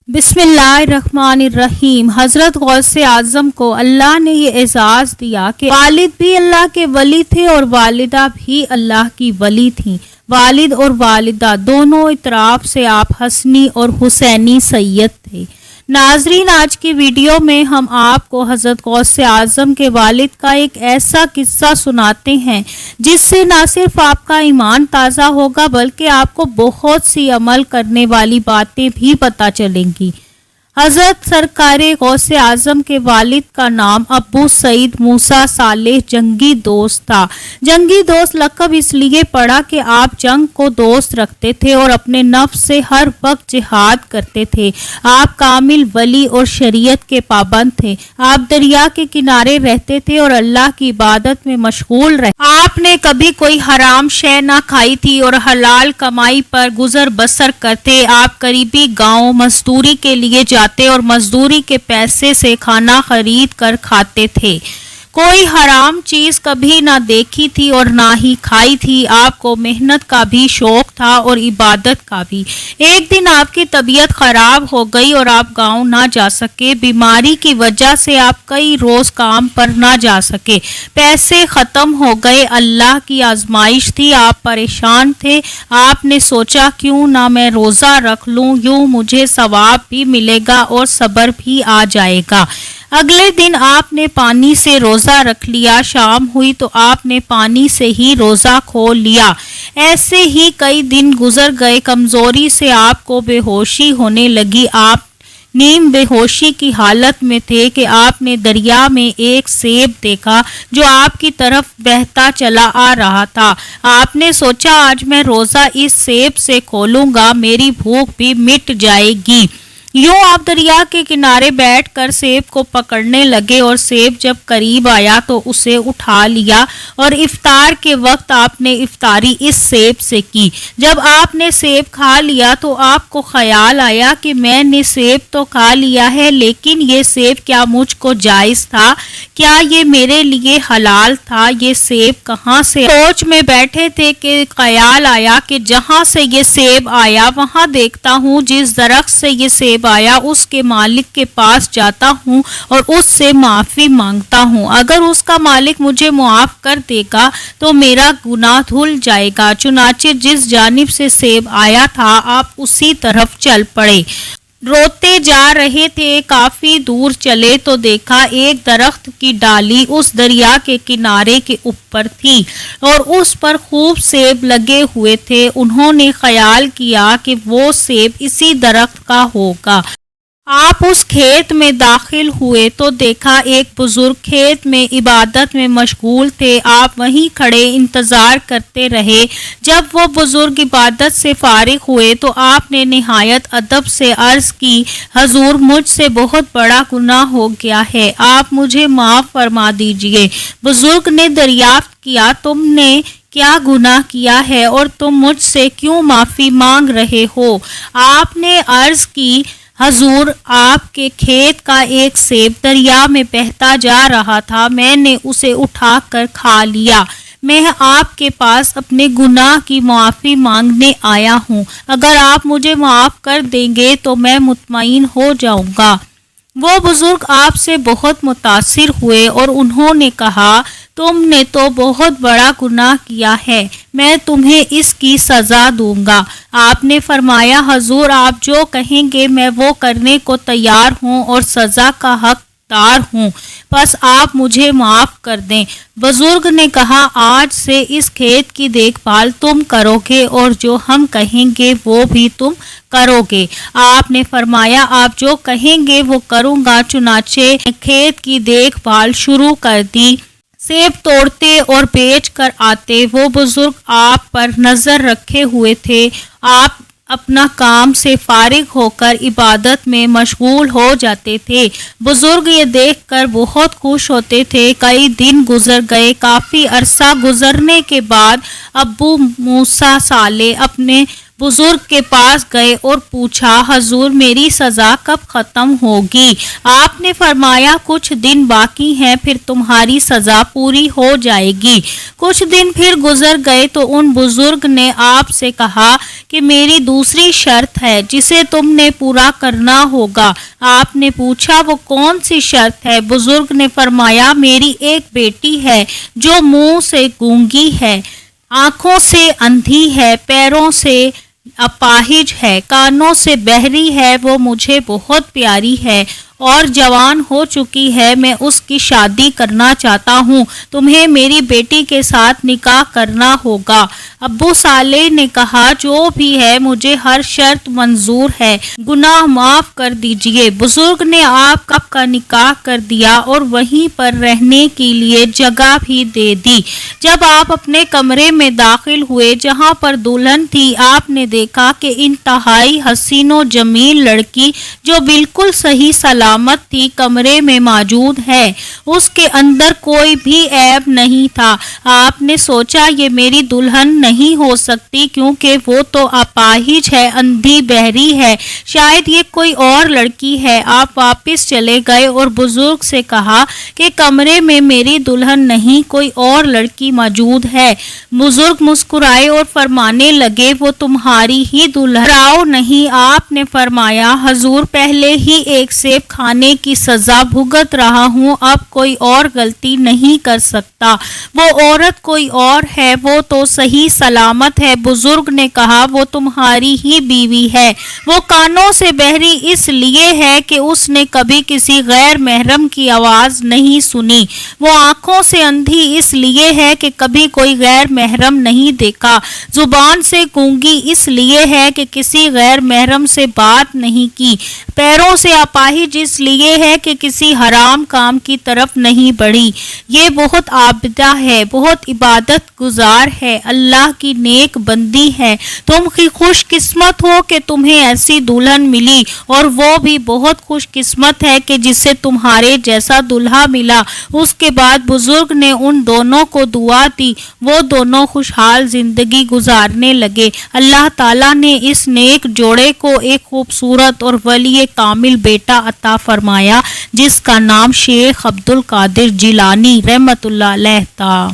बिस्मिल्लाहिर्रहमानिर्रहीम। हजरत गौस आजम को अल्लाह ने ये एजाज़ दिया कि वालिद भी अल्लाह के वली थे और वालिदा भी अल्लाह की वली थीं। वालिद और वालिदा दोनों इतराफ से आप हसनी और हुसैनी सैयद थे। नाजरीन, आज की वीडियो में हम आपको हज़रत गौस आज़म के वालिद का एक ऐसा किस्सा सुनाते हैं जिससे ना सिर्फ आपका ईमान ताज़ा होगा बल्कि आपको बहुत सी अमल करने वाली बातें भी पता चलेंगी। हज़रत सरकारे गौस आज़म के वालिद का नाम अबू सईद मूसा सालेह जंगी दोस्त था। जंगी दोस्त लक़ब इसलिए पड़ा कि आप जंग को दोस्त रखते थे और अपने नफ्स से हर वक्त जिहाद करते थे। आप कामिल वली और शरीयत के पाबंद थे। आप दरिया के किनारे रहते थे और अल्लाह की इबादत में मशगूल रहे। आपने कभी कोई हराम शय ना खाई थी और हलाल कमाई पर गुजर बसर करते। आप करीबी गाँव मजदूरी के लिए जाते और मजदूरी के पैसे से खाना खरीद कर खाते थे। कोई हराम चीज कभी ना देखी थी और ना ही खाई थी। आपको मेहनत का भी शौक था और इबादत का भी। एक दिन आपकी तबीयत खराब हो गई और आप गांव ना जा सके। बीमारी की वजह से आप कई रोज काम पर ना जा सके। पैसे खत्म हो गए। अल्लाह की आजमाइश थी। आप परेशान थे। आपने सोचा क्यों ना मैं रोजा रख लूं, यूं मुझे सवाब भी मिलेगा और सब्र भी आ जाएगा। अगले दिन आपने पानी से रोज़ा रख लिया। शाम हुई तो आपने पानी से ही रोज़ा खोल लिया। ऐसे ही कई दिन गुजर गए। कमज़ोरी से आपको बेहोशी होने लगी। आप नीम बेहोशी की हालत में थे कि आपने दरिया में एक सेब देखा जो आपकी तरफ बहता चला आ रहा था। आपने सोचा आज मैं रोज़ा इस सेब से खोलूंगा, मेरी भूख भी मिट जाएगी। यूं आप दरिया के किनारे बैठकर सेब को पकड़ने लगे और सेब जब करीब आया तो उसे उठा लिया और इफ्तार के वक्त आपने इफ्तारी इस सेब से की। जब आपने सेब खा लिया तो आपको ख्याल आया कि मैंने सेब तो खा लिया है, लेकिन ये सेब क्या मुझको जायज़ था? क्या ये मेरे लिए हलाल था? ये सेब कहाँ से? सोच में बैठे थे कि ख्याल आया कि जहाँ से ये सेब आया वहाँ देखता हूँ जिस दरख्त से ये सेब आया उसके मालिक के पास जाता हूँ और उससे माफी मांगता हूँ। अगर उसका मालिक मुझे मुआफ कर देगा तो मेरा गुनाह धुल जाएगा। चुनाचे जिस जानिब से सेब आया था आप उसी तरफ चल पड़े। रोते जा रहे थे। काफी दूर चले तो देखा एक दरख्त की डाली उस दरिया के किनारे के ऊपर थी और उस पर खूब सेब लगे हुए थे। उन्होंने ख्याल किया कि वो सेब इसी दरख्त का होगा। आप उस खेत में दाखिल हुए तो देखा एक बुजुर्ग खेत में इबादत में मशगूल थे। आप वहीं खड़े इंतजार करते रहे। जब वो बुजुर्ग इबादत से फारिग हुए तो आपने निहायत अदब से अर्ज की, हजूर मुझसे बहुत बड़ा गुनाह हो गया है, आप मुझे माफ फरमा दीजिए। बुजुर्ग ने दरियाफ्त किया, तुमने क्या गुनाह किया है और तुम मुझसे क्यों माफी मांग रहे हो? आपने अर्ज की, हजूर आपके खेत का एक सेब दरिया में बहता जा रहा था, मैंने उसे उठाकर खा लिया। मैं आपके पास अपने गुनाह की माफ़ी मांगने आया हूँ। अगर आप मुझे माफ़ कर देंगे तो मैं मुतमईन हो जाऊँगा। वो बुजुर्ग आपसे बहुत मुतासिर हुए और उन्होंने कहा, तुमने तो बहुत बड़ा गुनाह किया है, मैं तुम्हें इसकी सज़ा दूंगा। आपने फरमाया, हजूर आप जो कहेंगे मैं वो करने को तैयार हूँ और सज़ा का हकदार हूँ, बस आप मुझे माफ़ कर दें। बुजुर्ग ने कहा, आज से इस खेत की देखभाल तुम करोगे और जो हम कहेंगे वो भी तुम करोगे। आपने फरमाया, आप जो कहेंगे वो करूँगा। चुनाचे खेत की देखभाल शुरू कर दी। सेब तोड़ते और बेच कर आते। वो बुजुर्ग आप पर नजर रखे हुए थे। आप अपना काम से फारिग होकर इबादत में मशगूल हो जाते थे। बुजुर्ग ये देखकर बहुत खुश होते थे। कई दिन गुजर गए। काफ़ी अरसा गुजरने के बाद अब्बू मूसा साले अपने बुजुर्ग के पास गए और पूछा, हजूर मेरी सज़ा कब ख़त्म होगी? आपने फरमाया, कुछ दिन बाकी हैं, फिर तुम्हारी सज़ा पूरी हो जाएगी। कुछ दिन फिर गुजर गए तो उन बुजुर्ग ने आपसे कहा کہ میری دوسری شرط ہے جسے تم نے پورا کرنا ہوگا۔ آپ نے پوچھا وہ کون سی شرط ہے؟ بزرگ نے فرمایا میری ایک بیٹی ہے جو منہ سے گونگی ہے، آنکھوں سے اندھی ہے، پیروں سے اپاہج ہے، کانوں سے بہری ہے، وہ مجھے بہت پیاری ہے اور جوان ہو چکی ہے، میں اس کی شادی کرنا چاہتا ہوں، تمہیں میری بیٹی کے ساتھ نکاح کرنا ہوگا۔ ابو صالح نے کہا جو بھی ہے مجھے ہر شرط منظور ہے، گناہ معاف کر دیجئے۔ بزرگ نے آپ کا نکاح کر دیا اور وہیں پر رہنے کے لیے جگہ بھی دے دی۔ جب آپ اپنے کمرے میں داخل ہوئے جہاں پر دلہن تھی، آپ نے دیکھا کہ انتہائی حسین و جمیل لڑکی جو بالکل صحیح سلامت تھی کمرے میں موجود ہے، اس کے اندر کوئی بھی عیب نہیں تھا۔ آپ نے سوچا یہ میری دلہن نہیں ہو سکتی کیونکہ وہ تو اپاہج ہے، اندھی بہری ہے، شاید یہ کوئی اور لڑکی ہے۔ آپ واپس چلے گئے اور بزرگ سے کہا کہ کمرے میں میری دلہن نہیں، کوئی اور لڑکی موجود ہے۔ بزرگ مسکرائے اور فرمانے لگے وہ تمہاری ہی دلہن راؤ نہیں۔ آپ نے فرمایا حضور پہلے ہی ایک سیب کھانے کی سزا بھگت رہا ہوں، اب کوئی اور غلطی نہیں کر سکتا، وہ عورت کوئی اور ہے، وہ تو صحیح سلامت ہے۔ بزرگ نے کہا وہ تمہاری ہی بیوی ہے، وہ کانوں سے بہری اس لیے ہے کہ اس نے کبھی کسی غیر محرم کی آواز نہیں سنی، وہ آنکھوں سے اندھی اس لیے ہے کہ کبھی کوئی غیر محرم نہیں دیکھا، زبان سے گونگی اس لیے ہے کہ کسی غیر محرم سے بات نہیں کی، پیروں سے اپاہج اس لیے ہے کہ کسی حرام کام کی طرف نہیں بڑھی۔ یہ بہت عابدہ ہے، بہت عبادت گزار ہے، اللہ کی نیک بندی ہے، تم خوش قسمت ہو کہ تمہیں ایسی دلہن ملی، اور وہ بھی بہت خوش قسمت ہے کہ جسے تمہارے جیسا دلہا ملا۔ اس کے بعد بزرگ نے ان دونوں کو دعا دی، وہ دونوں خوشحال زندگی گزارنے لگے۔ اللہ تعالیٰ نے اس نیک جوڑے کو ایک خوبصورت اور ولی کامل بیٹا عطا فرمایا جس کا نام شیخ عبد القادر جیلانی رحمۃ اللہ علیہ تھا۔